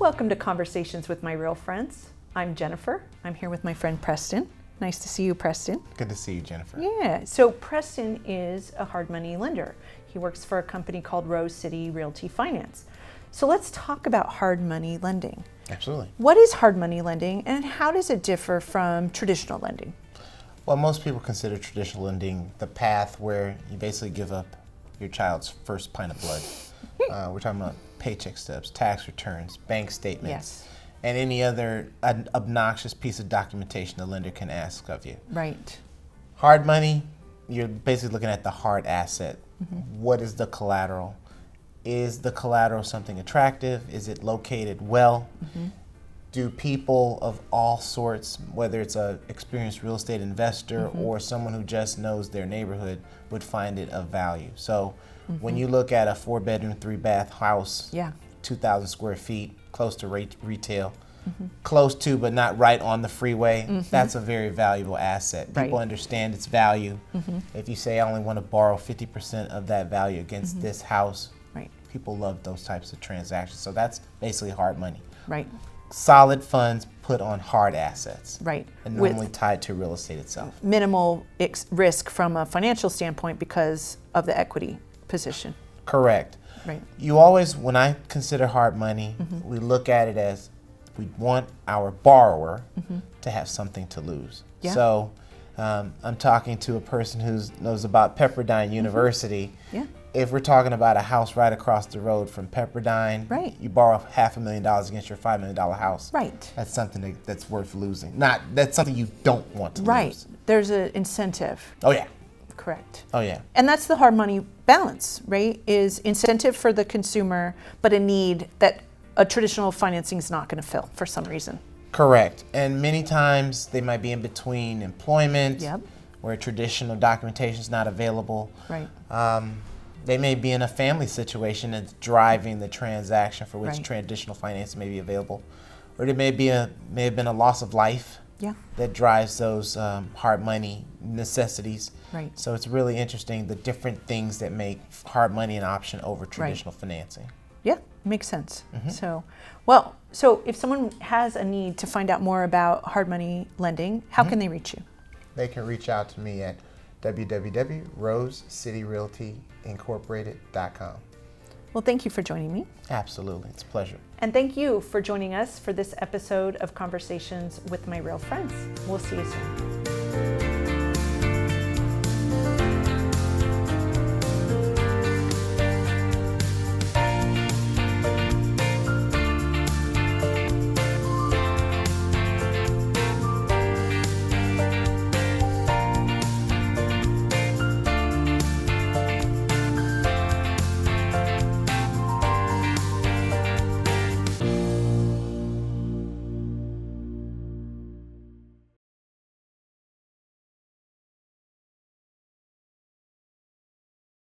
Welcome to Conversations with My Real Friends. I'm Jennifer. I'm here with my friend Preston. Nice to see you, Preston. Good to see you, Jennifer. Yeah, so Preston is a hard money lender. He works for a company called Rose City Realty Finance. So let's talk about hard money lending. Absolutely. What is hard money lending and how does it differ from traditional lending? Well, most people consider traditional lending the path where you basically give up your child's first pint of blood. We're talking about paycheck stubs, tax returns, bank statements, Yes. and any other obnoxious piece of documentation the lender can ask of you. Right. Hard money, you're basically looking at the hard asset. What is the collateral? Is the collateral something attractive? Is it located well? Do people of all sorts, whether it's an experienced real estate investor or someone who just knows their neighborhood, would find it of value? So when you look at a 4-bedroom, 3-bath house, 2,000 square feet, close to retail, close to but not right on the freeway, that's a very valuable asset. People understand its value. If you say I only want to borrow 50% of that value against this house, people love those types of transactions. So that's basically hard money. Right. Solid funds put on hard assets. Right. And normally tied to real estate itself. Minimal risk from a financial standpoint because of the equity position. Correct. Right. You always, when I consider hard money, we look at it as we want our borrower to have something to lose. Yeah. So I'm talking to a person who knows about Pepperdine University. Yeah. If we're talking about a house right across the road from Pepperdine, you borrow $500,000 against your $5 million house. Right. That's something that's worth losing. That's something you don't want to lose. Right. There's an incentive. Oh yeah. Correct. Oh yeah. And that's the hard money balance, right? Is incentive for the consumer, but a need that a traditional financing is not going to fill for some reason. Correct. And many times they might be in between employment, where traditional documentation is not available. Right. They may be in a family situation that's driving the transaction for which traditional finance may be available, or there may have been a loss of life that drives those hard money necessities. Right. So it's really interesting the different things that make hard money an option over traditional financing. Yeah, makes sense. So if someone has a need to find out more about hard money lending, how can they reach you? They can reach out to me at www.rosecityrealtyincorporated.com. Well, thank you for joining me. Absolutely. It's a pleasure. And thank you for joining us for this episode of Conversations with My Real Friends. We'll see you soon.